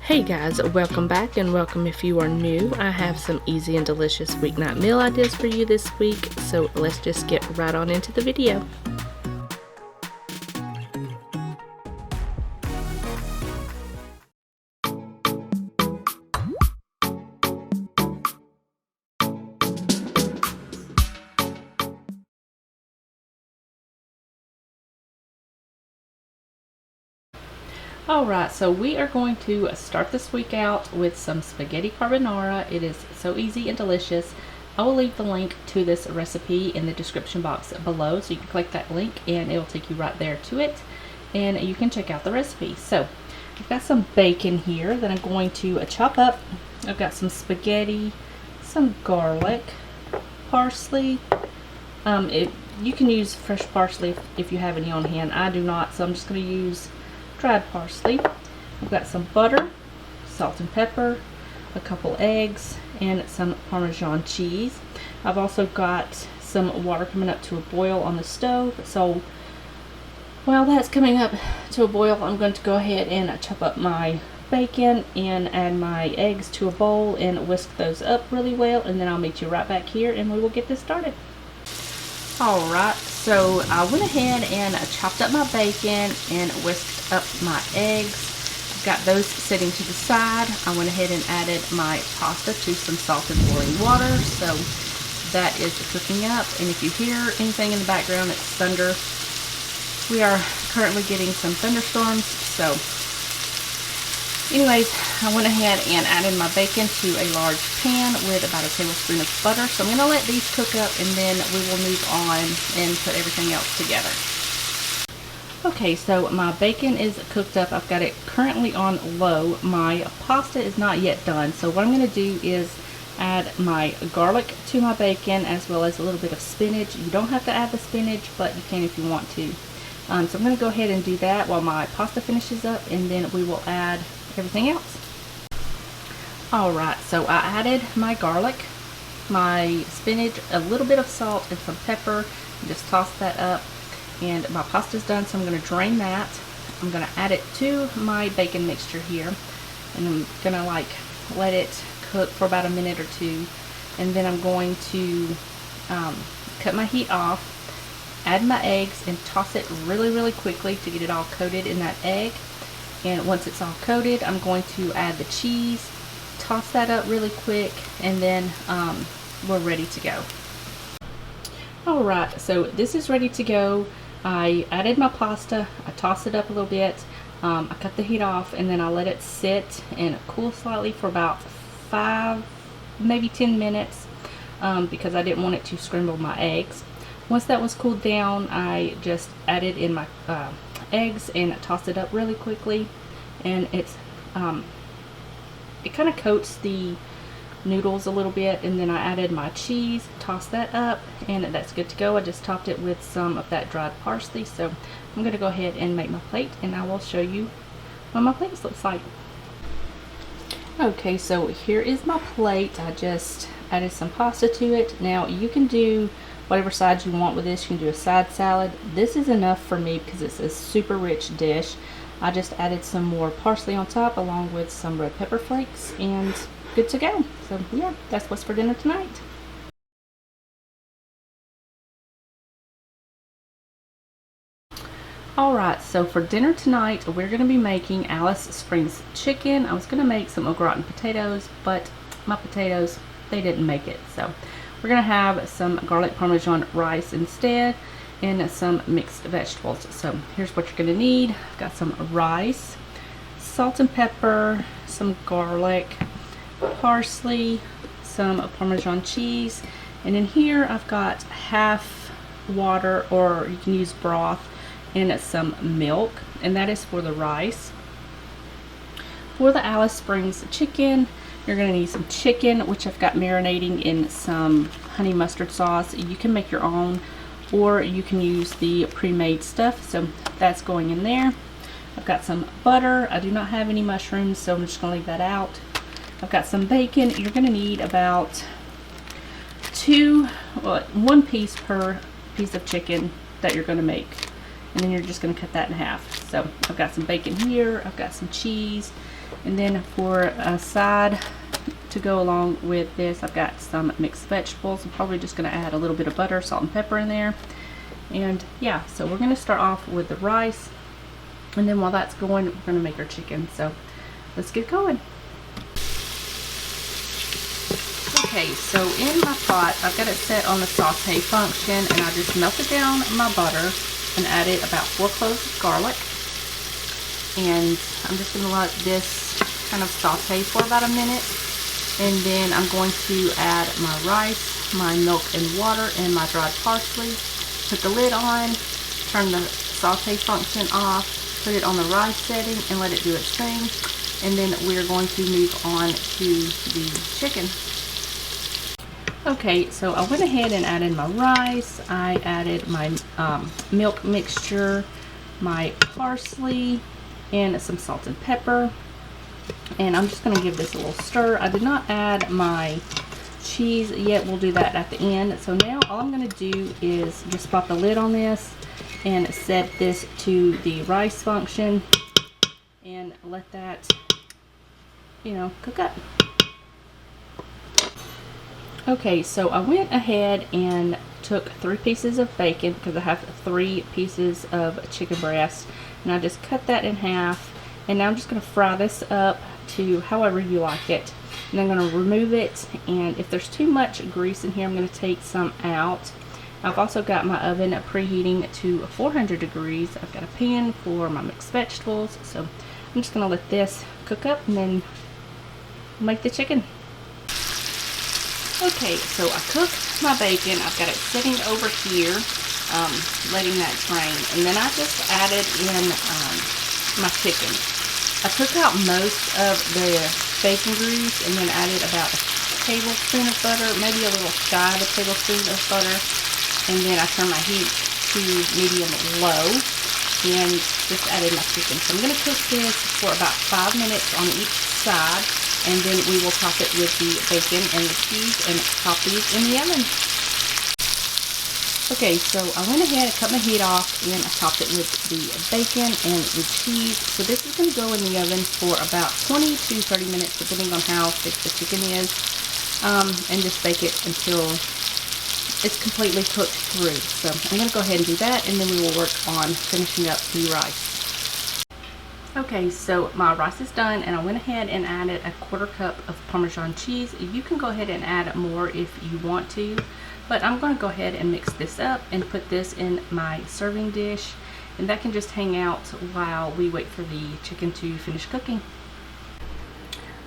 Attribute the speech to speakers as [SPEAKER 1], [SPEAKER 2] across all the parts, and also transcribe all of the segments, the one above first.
[SPEAKER 1] Hey guys, welcome back and welcome if you are new. I have some easy and delicious weeknight meal ideas for you this week, so let's just get right on into the video. Alright, so we are going to start this week out with some spaghetti carbonara. It is so easy and delicious. I will leave the link to this recipe in the description box below, so you can click that link and it will take you right there to it and you can check out the recipe. So I've got some bacon here that I'm going to chop up. I've got some spaghetti, some garlic, parsley. You can use fresh parsley if you have any on hand. I do not, so I'm just going to use dried parsley. I've got some butter, salt and pepper, a couple eggs, and some Parmesan cheese. I've also got some water coming up to a boil on the stove. So while that's coming up to a boil, I'm going to go ahead and chop up my bacon and add my eggs to a bowl and whisk those up really well, and then I'll meet you right back here and we will get this started. Alright, so I went ahead and chopped up my bacon and whisked up my eggs. I've got those sitting to the side. I went ahead and added my pasta to some salt and boiling water. So that is cooking up. And if you hear anything in the background, it's thunder. We are currently getting some thunderstorms. So anyways, I went ahead and added my bacon to a large pan with about a tablespoon of butter. So I'm going to let these cook up and then we will move on and put everything else together. Okay, so my bacon is cooked up. I've got it currently on low. My pasta is not yet done. So what I'm going to do is add my garlic to my bacon as well as a little bit of spinach. You don't have to add the spinach, but you can if you want to. So I'm going to go ahead and do that while my pasta finishes up, and then we will add everything else. Alright, so I added my garlic, my spinach, a little bit of salt and some pepper, and just toss that up, and my pasta's done, so I'm going to drain that. I'm going to add it to my bacon mixture here, and I'm going to let it cook for about a minute or two, and then I'm going to cut my heat off, add my eggs, and toss it really quickly to get it all coated in that egg. And once it's all coated, I'm going to add the cheese, toss that up really quick, and then we're ready to go. Alright, so this is ready to go. I added my pasta, I tossed it up a little bit, I cut the heat off, and then I let it sit and cool slightly for about 5, maybe 10 minutes because I didn't want it to scramble my eggs. Once that was cooled down, I just added in my eggs and tossed it up really quickly, and it kind of coats the noodles a little bit, and then I added my cheese, tossed that up, and that's good to go. I just topped it with some of that dried parsley. So I'm going to go ahead and make my plate, and I will show you what my plate looks like. Okay, so here is my plate. I just added some pasta to it. Now you can do whatever sides you want with this. You can do a side salad. This is enough for me because it's a super rich dish. I just added some more parsley on top along with some red pepper flakes, and good to go. So yeah, that's what's for dinner tonight. Alright, so for dinner tonight we're going to be making Alice Springs chicken. I was going to make some au gratin potatoes, but my potatoes, they didn't make it. So we're going to have some garlic parmesan rice instead and some mixed vegetables. So here's what you're going to need. I've got some rice, salt and pepper, some garlic, parsley, some Parmesan cheese, and in here I've got half water, or you can use broth, and some milk, and that is for the rice. For the Alice Springs chicken, you're going to need some chicken, which I've got marinating in some honey mustard sauce. You can make your own, or you can use the pre-made stuff, so that's going in there. I've got some butter. I do not have any mushrooms, so I'm just going to leave that out. I've got some bacon. You're going to need about 1 piece per piece of chicken that you're going to make. and then you're just going to cut that in half. So I've got some bacon here, I've got some cheese, and then for a side to go along with this, I've got some mixed vegetables. I'm probably just going to add a little bit of butter, salt, and pepper in there. And yeah, so we're going to start off with the rice, and then while that's going, we're going to make our chicken. So let's get going. Okay, so in my pot, I've got it set on the saute function, and I just melted down my butter and added about 4 cloves of garlic. And I'm just going to let this kind of saute for about a minute. And then I'm going to add my rice, my milk and water, and my dried parsley. Put the lid on, turn the saute function off, put it on the rice setting, and let it do its thing. And then we're going to move on to the chicken. Okay, so I went ahead and added my rice. I added my milk mixture, my parsley, and some salt and pepper. And I'm just going to give this a little stir. I did not add my cheese yet. We'll do that at the end. So now all I'm going to do is just pop the lid on this and set this to the rice function and let that, cook up. Okay, so I went ahead and took 3 pieces of bacon because I have 3 pieces of chicken breast, and I just cut that in half. And now I'm just going to fry this up to however you like it. And I'm going to remove it, and if there's too much grease in here, I'm going to take some out. I've also got my oven preheating to 400 degrees. I've got a pan for my mixed vegetables, so I'm just going to let this cook up and then make the chicken. Okay, so I cooked my bacon. I've got it sitting over here, letting that drain. And then I just added in my chicken. I took out most of the bacon grease and then added about a tablespoon of butter, maybe a little shy of a tablespoon of butter. And then I turned my heat to medium-low and just added my chicken. So I'm going to cook this for about 5 minutes on each side. And then we will top it with the bacon and the cheese and pop these in the oven. Okay, so I went ahead and cut my heat off and I topped it with the bacon and the cheese. So this is going to go in the oven for about 20 to 30 minutes, depending on how thick the chicken is. And just bake it until it's completely cooked through. So I'm going to go ahead and do that, and then we will work on finishing up the rice. Okay, so my rice is done, and I went ahead and added a 1/4 cup of Parmesan cheese. You can go ahead and add more if you want to, but I'm going to go ahead and mix this up and put this in my serving dish, and that can just hang out while we wait for the chicken to finish cooking.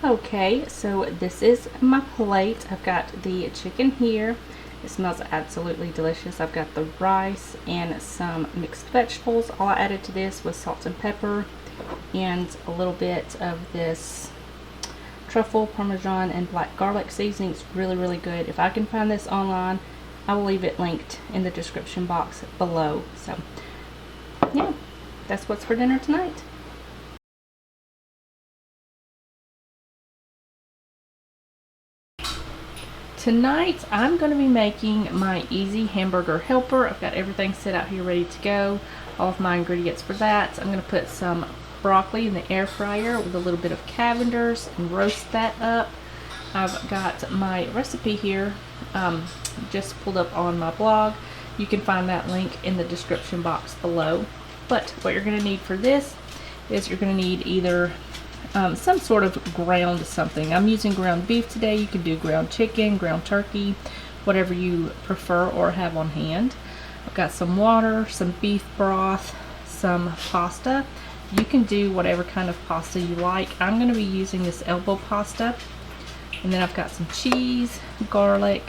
[SPEAKER 1] Okay, so this is my plate. I've got the chicken here. It smells absolutely delicious. I've got the rice and some mixed vegetables. All I added to this was salt and pepper and a little bit of this truffle, Parmesan, and black garlic seasoning. It's really, really good. If I can find this online, I will leave it linked in the description box below. So yeah, that's what's for dinner tonight. Tonight I'm going to be making my easy hamburger helper. I've got everything set out here ready to go. All of my ingredients for that. I'm going to put some broccoli in the air fryer with a little bit of Cavender's and roast that up. I've got my recipe here just pulled up on my blog. You can find that link in the description box below. But what you're going to need for this is you're going to need either some sort of ground something. I'm using ground beef today. You can do ground chicken, ground turkey, whatever you prefer or have on hand. I've got some water, some beef broth, some pasta. You can do whatever kind of pasta you like. I'm going to be using this elbow pasta. And then I've got some cheese, garlic,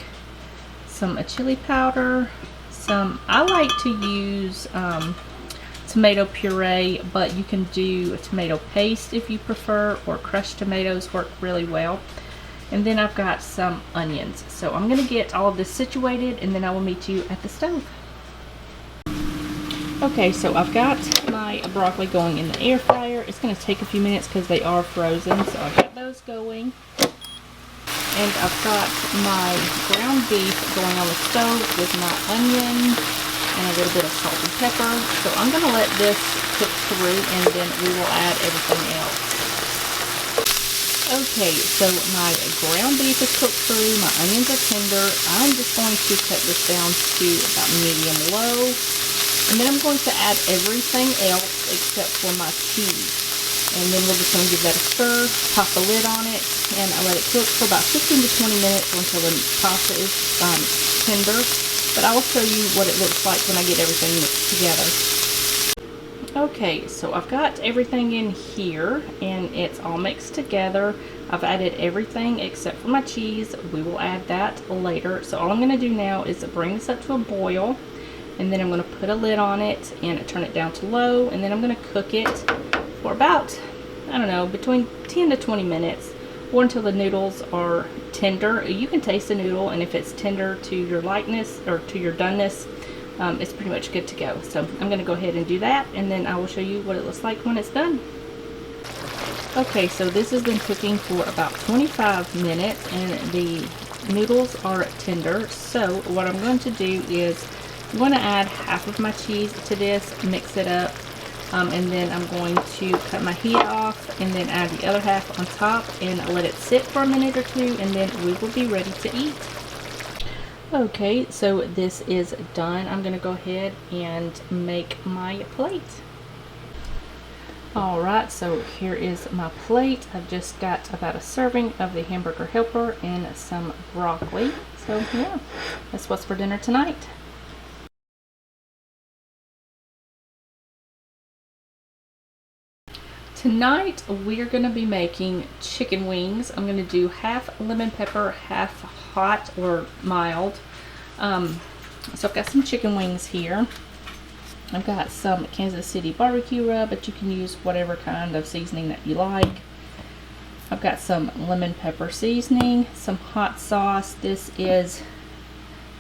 [SPEAKER 1] some chili powder, I like to use tomato puree, but you can do a tomato paste if you prefer, or crushed tomatoes work really well. And then I've got some onions. So I'm going to get all of this situated, and then I will meet you at the stove. Okay, so I've got my broccoli going in the air fryer. It's going to take a few minutes because they are frozen, so I've got those going. And I've got my ground beef going on the stove with my onion and a little bit of salt and pepper. So I'm going to let this cook through, and then we will add everything else. Okay, so my ground beef is cooked through, my onions are tender. I'm just going to cut this down to about medium low. And then I'm going to add everything else except for my cheese. And then we're just going to give that a stir, pop the lid on it, and I let it cook for about 15 to 20 minutes until the pasta is tender. But I will show you what it looks like when I get everything mixed together. Okay, so I've got everything in here and it's all mixed together. I've added everything except for my cheese. We will add that later. So all I'm going to do now is bring this up to a boil, and then I'm going to put a lid on it and turn it down to low, and then I'm going to cook it for about, I don't know, between 10 to 20 minutes, or until the noodles are tender. You can taste the noodle, and if it's tender to your likeness or to your doneness, it's pretty much good to go. So I'm going to go ahead and do that, and then I will show you what it looks like when it's done. Okay, so this has been cooking for about 25 minutes, and the noodles are tender. So what I'm going to do is I'm going to add half of my cheese to this, mix it up, and then I'm going to cut my heat off and then add the other half on top and let it sit for a minute or two, and then we will be ready to eat. Okay, so this is done. I'm going to go ahead and make my plate. Alright, so here is my plate. I've just got about a serving of the hamburger helper and some broccoli. So yeah, that's what's for dinner tonight. Tonight we are going to be making chicken wings. I'm going to do half lemon pepper, half hot or mild. So I've got some chicken wings here. I've got some Kansas City barbecue rub, but you can use whatever kind of seasoning that you like. I've got some lemon pepper seasoning, some hot sauce. This is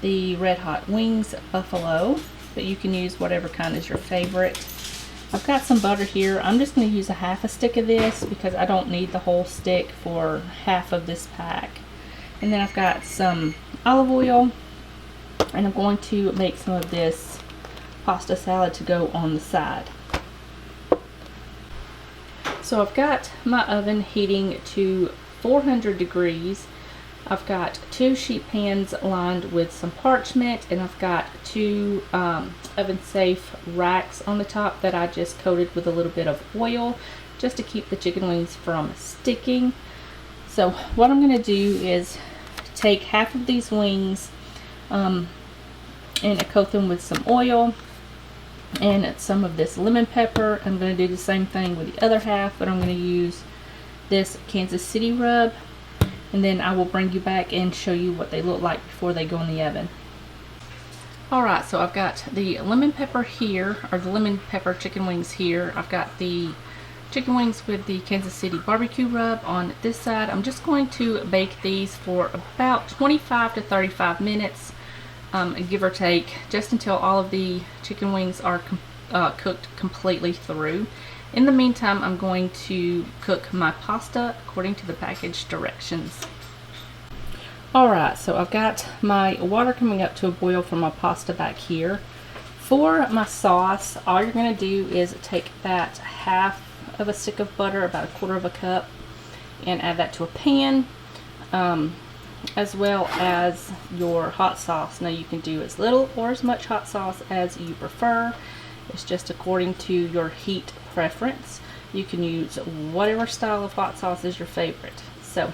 [SPEAKER 1] the Red Hot Wings Buffalo, but you can use whatever kind is your favorite. I've got some butter here. I'm just going to use a half a stick of this because I don't need the whole stick for half of this pack. And then I've got some olive oil, and I'm going to make some of this pasta salad to go on the side. So I've got my oven heating to 400 degrees. I've got 2 sheet pans lined with some parchment, and I've got 2 oven safe racks on the top that I just coated with a little bit of oil just to keep the chicken wings from sticking. So what I'm going to do is take half of these wings and coat them with some oil and some of this lemon pepper. I'm going to do the same thing with the other half, but I'm going to use this Kansas City rub, and then I will bring you back and show you what they look like before they go in the oven. Alright, so I've got the lemon pepper here, or the lemon pepper chicken wings here. I've got the chicken wings with the Kansas City barbecue rub on this side. I'm just going to bake these for about 25 to 35 minutes, give or take, just until all of the chicken wings are cooked completely through. In the meantime, I'm going to cook my pasta according to the package directions. Alright, so I've got my water coming up to a boil for my pasta back here. For my sauce, all you're going to do is take that half of a stick of butter, about 1/4 cup, and add that to a pan, as well as your hot sauce. Now you can do as little or as much hot sauce as you prefer. It's just according to your heat preference. You can use whatever style of hot sauce is your favorite. So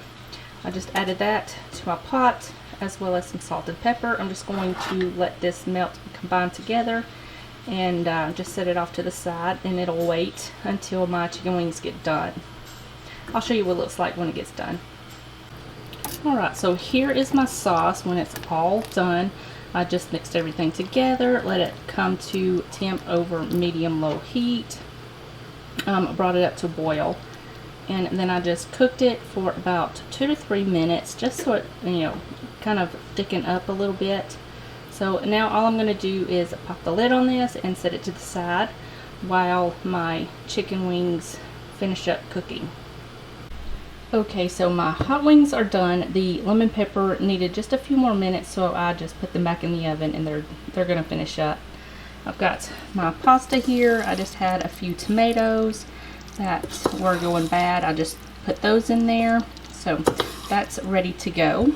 [SPEAKER 1] I just added that to my pot, as well as some salt and pepper. I'm just going to let this melt and combine together, and just set it off to the side, and it'll wait until my chicken wings get done. I'll show you what it looks like when it gets done. Alright, so here is my sauce when it's all done. I just mixed everything together, let it come to temp over medium-low heat, brought it up to boil, and then I just cooked it for about 2 to 3 minutes, just so it, kind of thicken up a little bit. So now all I'm going to do is pop the lid on this and set it to the side while my chicken wings finish up cooking. Okay, so my hot wings are done. The lemon pepper needed just a few more minutes, so I just put them back in the oven, and they're going to finish up. I've got my pasta here. I just had a few tomatoes that were going bad. I just put those in there. So that's ready to go.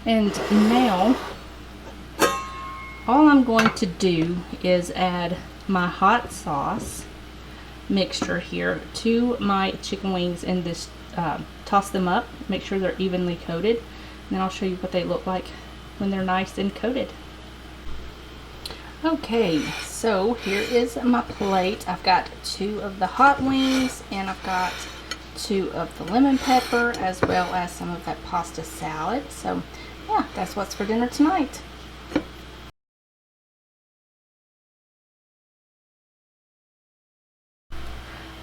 [SPEAKER 1] And now all I'm going to do is add my hot sauce mixture here to my chicken wings and just toss them up, make sure they're evenly coated, and then I'll show you what they look like when they're nice and coated. Okay, so here is my plate. I've got 2 of the hot wings, and I've got 2 of the lemon pepper, as well as some of that pasta salad. So yeah, that's what's for dinner tonight.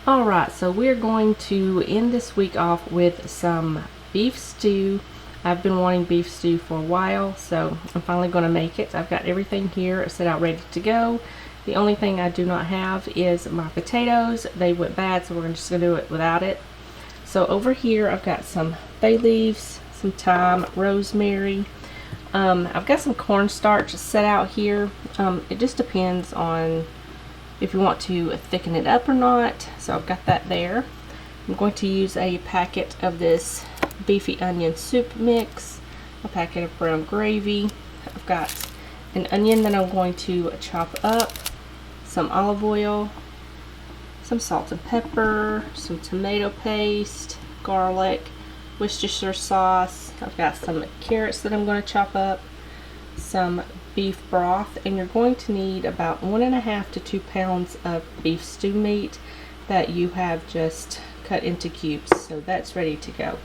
[SPEAKER 1] Alright, so we're going to end this week off with some beef stew. I've been wanting beef stew for a while, so I'm finally going to make it. I've got everything here set out ready to go. The only thing I do not have is my potatoes. They went bad, so we're just going to do it without it. So over here I've got some bay leaves, some thyme, rosemary. I've got some cornstarch set out here. It just depends on if you want to thicken it up or not. So I've got that there. I'm going to use a packet of this beefy onion soup mix, a packet of brown gravy. I've got an onion that I'm going to chop up, some olive oil, some salt and pepper, some tomato paste, garlic, Worcestershire sauce. I've got some carrots that I'm going to chop up, some beef broth, and you're going to need about 1.5 to 2 pounds of beef stew meat that you have just cut into cubes. So that's ready to go.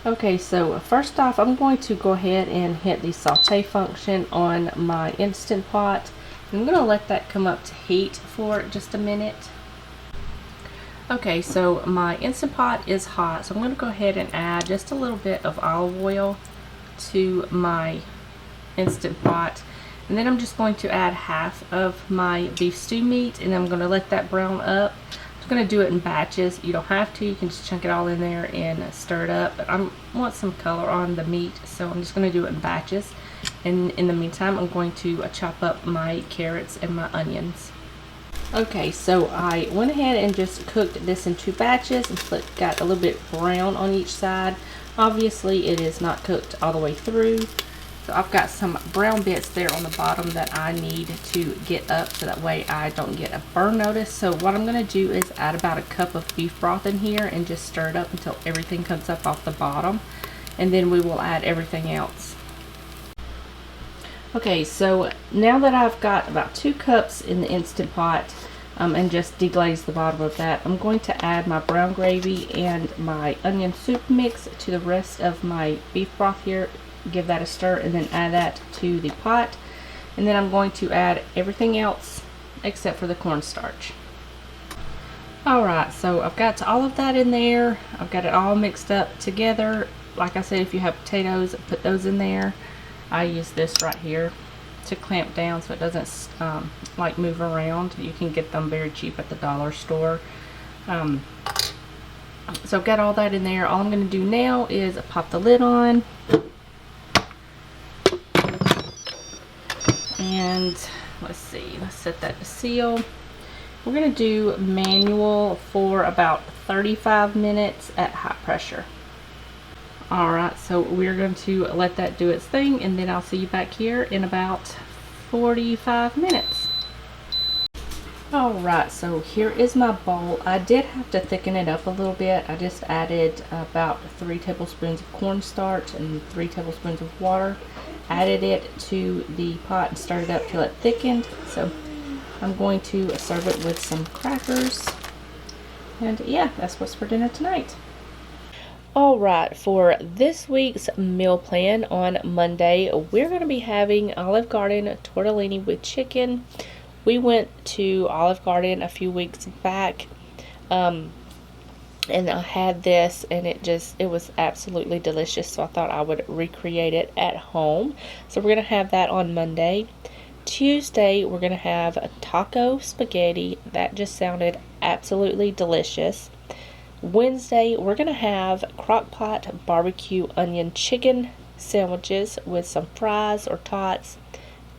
[SPEAKER 1] Okay, so first off, I'm going to go ahead and hit the saute function on my Instant Pot. I'm going to let that come up to heat for just a minute. Okay, so my Instant Pot is hot, so I'm going to go ahead and add just a little bit of olive oil to my Instant Pot, and then I'm just going to add half of my beef stew meat, and I'm going to let that brown up. I'm going to do it in batches. You don't have to, you can just chunk it all in there and stir it up, but I want some color on the meat, so I'm just going to do it in batches. And in the meantime, I'm going to chop up my carrots and my onions. Okay, so I went ahead and just cooked this in 2 batches until it got a little bit brown on each side. Obviously it is not cooked all the way through, so I've got some brown bits there on the bottom that I need to get up so that way I don't get a burn notice. So what I'm going to do is add about a cup of beef broth in here and just stir it up until everything comes up off the bottom, and then we will add everything else. Okay, so now that I've got about 2 cups in the Instant Pot and just deglaze the bottom of that, I'm going to add my brown gravy and my onion soup mix to the rest of my beef broth here, give that a stir, and then add that to the pot. And then I'm going to add everything else except for the cornstarch. Alright, so I've got all of that in there. I've got it all mixed up together. Like I said, if you have potatoes, put those in there. I use this right here to clamp down so it doesn't like move around. You can get them very cheap at the dollar store. So I've got all that in there. All I'm going to do now is pop the lid on. And let's see, let's set that to seal. We're going to do manual for about 35 minutes at high pressure. Alright, so we're going to let that do its thing, and then I'll see you back here in about 45 minutes. Alright, so here is my bowl. I did have to thicken it up a little bit. I just added about 3 tablespoons of cornstarch and 3 tablespoons of water. Added it to the pot and stirred it up till it thickened. So I'm going to serve it with some crackers. And yeah, that's what's for dinner tonight. Alright, for this week's meal plan on Monday, we're going to be having Olive Garden tortellini with chicken. We went to Olive Garden a few weeks back, and I had this, and it was absolutely delicious, so I thought I would recreate it at home. So we're going to have that on Monday. Tuesday, we're going to have a taco spaghetti. That just sounded absolutely delicious. Wednesday, we're going to have crock pot barbecue onion chicken sandwiches with some fries or tots.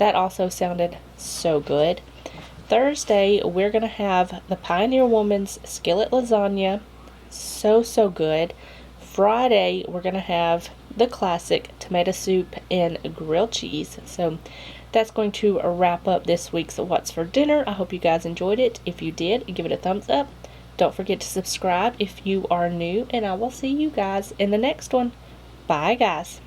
[SPEAKER 1] That also sounded so good. Thursday, we're going to have the Pioneer Woman's Skillet Lasagna. So good. Friday, we're going to have the classic tomato soup and grilled cheese. So that's going to wrap up this week's What's for Dinner. I hope you guys enjoyed it. If you did, give it a thumbs up. Don't forget to subscribe if you are new, and I will see you guys in the next one. Bye, guys.